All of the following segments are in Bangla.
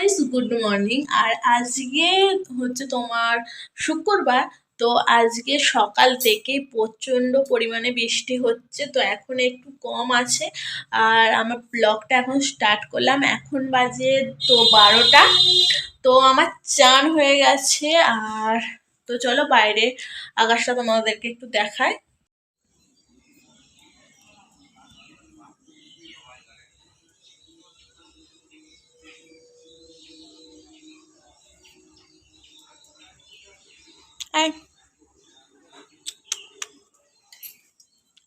Guys, good morning. আর আজকে হচ্ছে তোমার শুক্রবার। তো আজকে সকাল থেকে প্রচন্ড পরিমাণে বৃষ্টি হচ্ছে, তো এখন একটু কম আছে। আর আমার ব্লগটা এখন স্টার্ট করলাম, এখন বাজে তো 12টা। তো আমার চান হয়ে গেছে। আর তো চলো বাইরে আকাশটা তোমাদেরকে একটু দেখায়। আয়,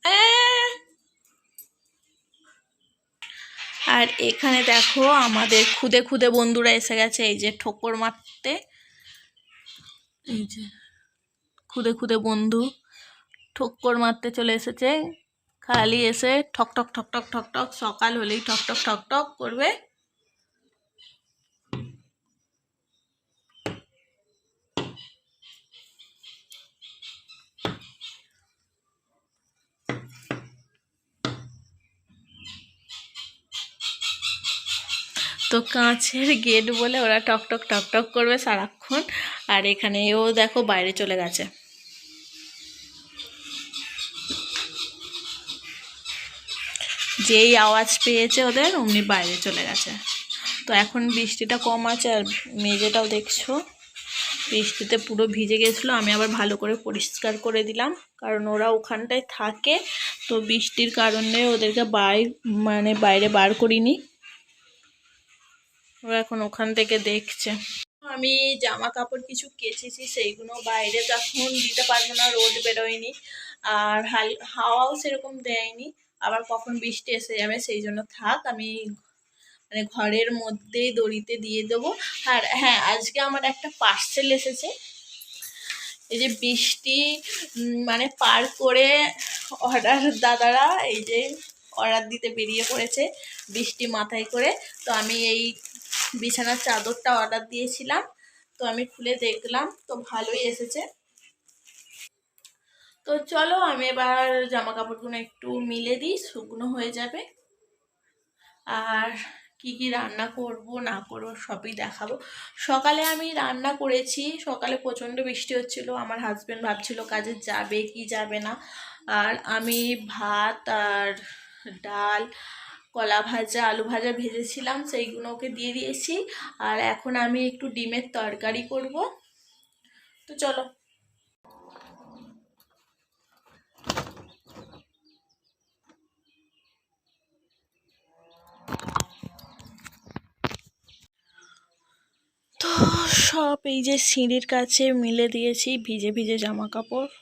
আয়। আর এখানে দেখো আমাদের খুদে খুদে বন্ধুরা এসে গেছে, এই যে ঠোক্কর মারতে। এই যে খুদে খুদে বন্ধু ঠোক্কর মারতে চলে এসেছে। খালি এসে ঠক ঠক ঠক ঠক ঠক ঠক, সকাল হলেই ঠক ঠক ঠক ঠক করবে। তো কাঁচের গেট বলে ওরা টক টক টক টক করবে সারাক্ষণ। আর এখানে ও দেখো বাইরে চলে গেছে। যেই আওয়াজ পেয়েছে ওদের অমনি বাইরে চলে গেছে। তো এখন বৃষ্টিটা কম আছে, আর মেঝেটাও দেখছো বৃষ্টিতে পুরো ভিজে গেছিলো। আমি আবার ভালো করে পরিষ্কার করে দিলাম, কারণ ওরা ওখানটায় থাকে। তো বৃষ্টির কারণে ওদেরকে বাইরে বার করিনি। ওরা এখন ওখান থেকে দেখছে। আমি জামা কাপড় কিছু কেচেছি, সেইগুলো বাইরে তখন দিতে পারবো না, রোদ বেরোয়নি। আর হাওয়াও সেরকম দেয়নি, আবার কখন বৃষ্টি এসে যাবে, সেই জন্য থাক, আমি ঘরের মধ্যেই দড়িতে দিয়ে দেবো। আর হ্যাঁ, আজকে আমার একটা পার্সেল এসেছে। এই যে বৃষ্টি পার করে অর্ডার দাদারা এই যে অর্ডার দিতে বেরিয়ে পড়েছে বৃষ্টি মাথায় করে। তো আমি এই বিছানার চাদরটা অর্ডার দিয়েছিলাম, তো আমি খুলে দেখলাম, তো ভালোই এসেছে। তো চলো আমি এবার জামা কাপড়গুলো একটু মিলে দিই, শুকনো হয়ে যাবে। আর কি কি রান্না করব না করব সবই দেখাবো। সকালে আমি রান্না করেছি, সকালে প্রচণ্ড বৃষ্টি হচ্ছিল, আমার হাজবেন্ড ভাবছিল কাজে যাবে কি যাবে না। আর আমি ভাত আর ডাল, কলা ভাজা, আলু ভাজা ভেজেছিলাম, সেইগুলো ওকে দিয়ে দিয়েছি। আর এখন আমি একটু ডিমের তরকারি করব। তো চলো। তো সব এই যে সিঁড়ির কাছে মিলে দিয়েছি ভিজে ভিজে জামা কাপড়।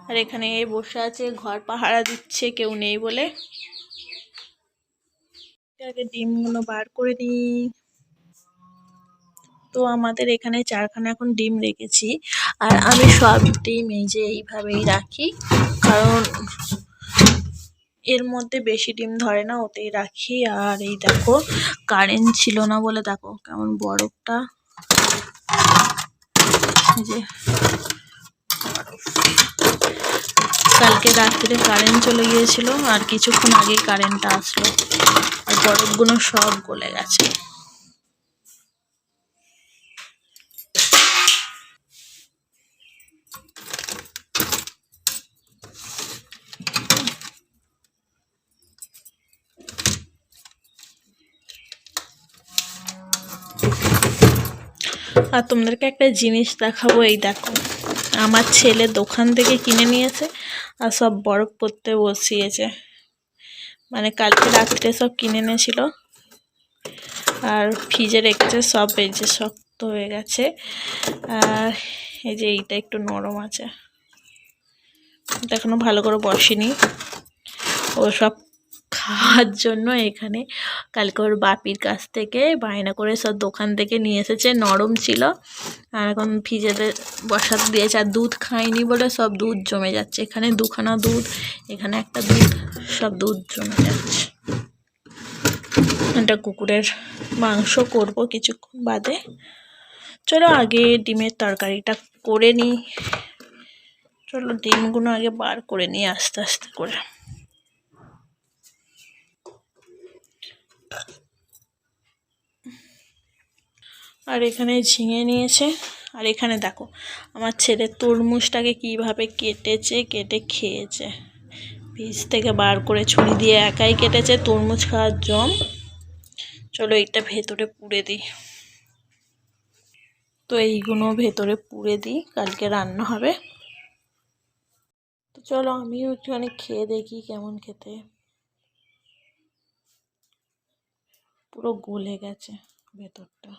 আর এখানে বসে আছে, ঘর পাহারা দিচ্ছে কেউ নেই বলে। আগে ডিমগুলো বার করে নিই। তো আমাদের এখানে 4খানা এখন ডিম রেখেছি। আর আমি সব ডিম এই যে এইভাবেই রাখি, কারণ এর মধ্যে বেশি ডিম ধরে না, ওতেই রাখি। আর এই দেখো কারেন্ট ছিল না বলে দেখো কেমন বরফটা, এই যে কালকে রাত্রে কারেন্ট চলে গিয়েছিল, আর কিছুক্ষণ আগে কারেন্টটা আসলো, আর বরফগুলো সব গলে গেছে। আর তোমাদেরকে একটা জিনিস দেখাবো, এই দেখো আমার ছেলে দোকান থেকে কিনে নিয়েছে আর সব বরফ পড়তে বসিয়েছে। কালকে রাত্রে সব কিনে এনেছিল আর ফ্রিজে রেখেছে, সব এই যে শক্ত হয়ে গেছে। আর এই যে এইটা একটু নরম আছে, এটা এখনো ভালো করে বসেনি। ও সব খাওয়ার জন্য এখানে কালকে ওর বাপির কাছ থেকে বায়না করে সব দোকান থেকে নিয়ে এসেছে, নরম ছিল। আর এখন ফ্রিজেতে বসাতে দিয়েছে। আর দুধ খাইনি বলে সব দুধ জমে যাচ্ছে, এখানে 2খানা দুধ, এখানে একটা দুধ, সব দুধ জমে যাচ্ছে। এটা কুকুরের মাংস করব কিছুক্ষণ বাদে। চলো আগে ডিমের তরকারিটা করে নিই। চলো ডিমগুলো আগে বার করে নিই আস্তে আস্তে করে। আর এখানে ঝিঙে নিয়েছে। আর এখানে দেখো আমার ছেলে তরমুজটাকে কিভাবে কেটেছে, কেটে খেয়েছে। বীজ থেকে বার করে ছুরি দিয়ে একাই কেটেছে, তরমুজ খাওয়ার জম। চলো এইটা ভেতরে পুড়ে দিই। তো এইগুলো ভেতরে পুড়ে দিই, কালকে রান্না হবে। তো চলো আমিও একটুখানি খেয়ে দেখি কেমন খেতে। পুরো গলে গেছে ভেতরটা।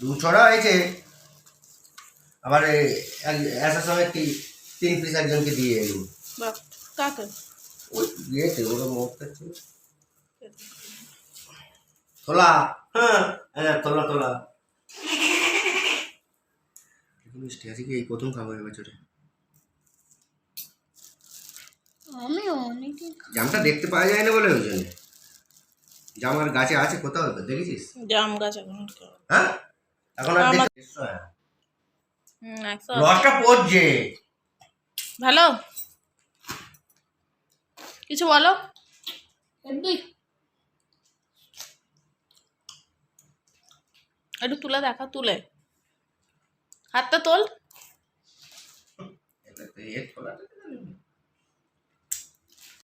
দু ছড়া হয়েছে। আবার আসার সময় 3 পিস একজনকে দিয়ে এলি। কাকে ওই দিয়েছে ওরা মত ছিল তোলা। হ্যাঁ হ্যাঁ তোলা তোলা মিষ্টি আজকে এই প্রথম খাবো এবছরে। জামটা দেখতে পাওয়া যায় না বলে ওই জন্য। জাম আর গাছে আছে কোথাও, দেখেছিস? জাম গাছ এখন হ্যাঁ এখন আর দেখতে রসটা পড়ছে ভালো। কিছু বলো। একটু তুলে দেখা, তুলে হাতটা তোল। এটা তো